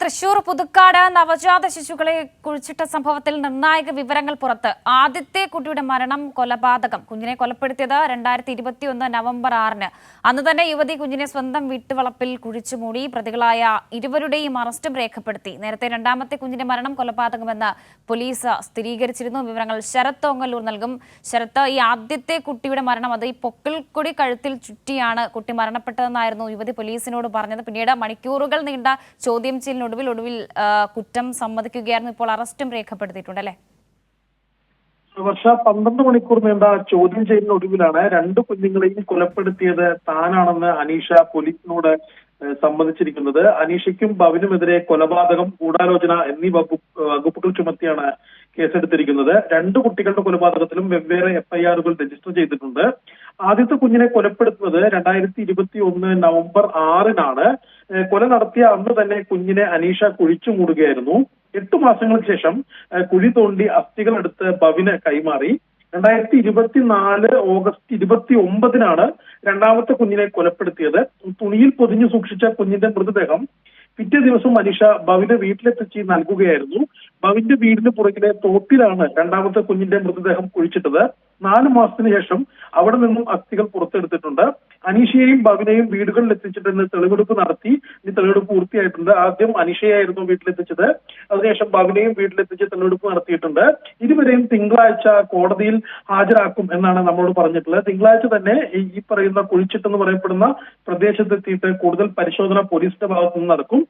തൃശൂർ പുതുക്കാട് നവജാത ശിശുക്കളെ കുഴിച്ചിട്ട സംഭവത്തിൽ നിർണായക വിവരങ്ങൾ പുറത്ത്. ആദ്യത്തെ കുട്ടിയുടെ മരണം കൊലപാതകം. കുഞ്ഞിനെ കൊലപ്പെടുത്തിയത് 2021 നവംബർ 6-ന്. അന്ന് തന്നെ യുവതി കുഞ്ഞിനെ സ്വന്തം വീട്ടുവളപ്പിൽ കുഴിച്ചുമൂടി. പ്രതികളായ ഇരുവരുടെയും അറസ്റ്റും രേഖപ്പെടുത്തി. നേരത്തെ രണ്ടാമത്തെ കുഞ്ഞിന്റെ മരണം കൊലപാതകമെന്ന് പോലീസ് സ്ഥിരീകരിച്ചിരുന്നു. വിവരങ്ങൾ ശരത് ഓങ്ങല്ലൂർ നൽകും. ശരത്ത്, ഈ ആദ്യത്തെ കുട്ടിയുടെ മരണം അത് ഈ പൊക്കിൾക്കൊടി കഴുത്തിൽ ചുറ്റിയാണ് കുട്ടി മരണപ്പെട്ടതെന്നായിരുന്നു യുവതി പോലീസിനോട് പറഞ്ഞത്. പിന്നീട് മണിക്കൂറുകൾ നീണ്ട ചോദ്യം ചെയ്യലിനൊടുവിൽ കുറ്റം സമ്മതിക്കുകയായിരുന്നു. ഇപ്പോൾ അറസ്റ്റും രേഖപ്പെടുത്തിയിട്ടുണ്ടല്ലേ? വർഷ 12 മണിക്കൂർ നീണ്ട ചോദ്യം ചെയ്യലിനൊടുവിലാണ് രണ്ട് കുഞ്ഞുങ്ങളെയും കൊലപ്പെടുത്തിയത് താനാണെന്ന് അനീഷ പോലീസിനോട് സമ്മതിച്ചിരിക്കുന്നത്. അനീഷയ്ക്കും ഭവിനുമെതിരെ കൊലപാതകം, ഗൂഢാലോചന എന്നീ വകുപ്പുകൾ ചുമത്തിയാണ് കേസെടുത്തിരിക്കുന്നത്. രണ്ട് കുട്ടികളുടെ കൊലപാതകത്തിലും വെവ്വേറെ FIR-കൾ രജിസ്റ്റർ ചെയ്തിട്ടുണ്ട്. ആദ്യത്തെ കുഞ്ഞിനെ കൊലപ്പെടുത്തുന്നത് 2021 നവംബർ 6-നാണ്. കൊല നടത്തിയ അന്ന് തന്നെ കുഞ്ഞിനെ അനീഷ കുഴിച്ചു മൂടുകയായിരുന്നു. 8 മാസങ്ങൾക്ക് ശേഷം കുഴി തോണ്ടി അസ്ഥികൾ എടുത്ത് ഭവിന് കൈമാറി. 2024 ഓഗസ്റ്റ് 29-നാണ് രണ്ടാമത്തെ കുഞ്ഞിനെ കൊലപ്പെടുത്തിയത്. തുണിയിൽ പൊതിഞ്ഞു സൂക്ഷിച്ച കുഞ്ഞിന്റെ മൃതദേഹം പിറ്റേ ദിവസം അനീഷ ഭവിന്റെ വീട്ടിലെത്തിച്ച് നൽകുകയായിരുന്നു. ഭവിന്റെ വീടിന് പുറകിലെ തോട്ടിലാണ് രണ്ടാമത്തെ കുഞ്ഞിന്റെ മൃതദേഹം കുഴിച്ചിട്ടത്. 4 മാസത്തിന് ശേഷം അവിടെ നിന്നും അസ്ഥികൾ പുറത്തെടുത്തിട്ടുണ്ട്. അനീഷയെയും ഭവിനെയും വീടുകളിൽ എത്തിച്ചിട്ട് തെളിവെടുപ്പ് നടത്തി. ഈ തെളിവെടുപ്പ് പൂർത്തിയായിട്ടുണ്ട്. ആദ്യം അനീഷയായിരുന്നു വീട്ടിലെത്തിച്ചത്. അതിനുശേഷം ഭവിനെയും വീട്ടിലെത്തിച്ച് തെളിവെടുപ്പ് നടത്തിയിട്ടുണ്ട്. ഇരുവരെയും തിങ്കളാഴ്ച കോടതിയിൽ ഹാജരാക്കും എന്നാണ് നമ്മളോട് പറഞ്ഞിട്ടുള്ളത്. തിങ്കളാഴ്ച തന്നെ ഈ പറയുന്ന കുഴിച്ചിട്ടെന്ന് പറയപ്പെടുന്ന പ്രദേശത്തെത്തിയിട്ട് കൂടുതൽ പരിശോധന പോലീസിന്റെ ഭാഗത്തു നിന്ന് നടക്കും.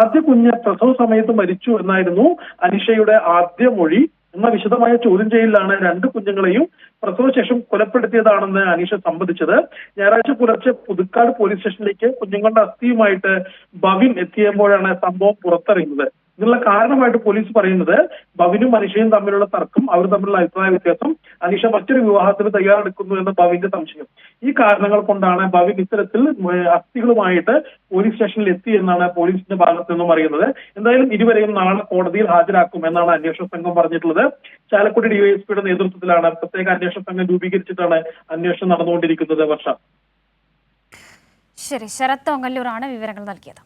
ആദ്യ കുഞ്ഞ് പ്രസവ സമയത്ത് മരിച്ചു എന്നായിരുന്നു അനീഷയുടെ ആദ്യ മൊഴി. എന്ന വിശദമായ ചോദ്യം ചെയ്യലിലാണ് രണ്ട് കുഞ്ഞുങ്ങളെയും പ്രസവശേഷം കൊലപ്പെടുത്തിയതാണെന്ന് അനീഷ സമ്മതിച്ചത്. ഞായറാഴ്ച പുലർച്ചെ പുതുക്കാട് പോലീസ് സ്റ്റേഷനിലേക്ക് കുഞ്ഞുങ്ങളുടെ അസ്ഥിയുമായിട്ട് ഭവിൻ എത്തിയപ്പോഴാണ് സംഭവം പുറത്തറിയുന്നത്. ഇതിനുള്ള കാരണമായിട്ട് പോലീസ് പറയുന്നത് ഭവിനും അനീഷയും തമ്മിലുള്ള തർക്കം, അവർ തമ്മിലുള്ള അഭിപ്രായ വ്യത്യാസം, അനീഷ മറ്റൊരു വിവാഹത്തിന് തയ്യാറെടുക്കുന്നു എന്ന ഭവിന്റെ സംശയം. ഈ കാരണങ്ങൾ കൊണ്ടാണ് ഭവിൻ ഇത്തരത്തിൽ അസ്ഥികളുമായിട്ട് പോലീസ് സ്റ്റേഷനിൽ എത്തി എന്നാണ് പോലീസിന്റെ ഭാഗത്തു നിന്നും അറിയുന്നത്. എന്തായാലും ഇരുവരെയും നാളെ കോടതിയിൽ ഹാജരാക്കും എന്നാണ് അന്വേഷണ സംഘം പറഞ്ഞിട്ടുള്ളത്. ചാലക്കുടി DYSPയുടെ നേതൃത്വത്തിലാണ് പ്രത്യേക അന്വേഷണ സംഘം രൂപീകരിച്ചിട്ടാണ് അന്വേഷണം നടന്നുകൊണ്ടിരിക്കുന്നത്. വർഷ. ശരി, ശരത് ഓങ്ങല്ലൂരാണ് വിവരങ്ങൾ നൽകിയത്.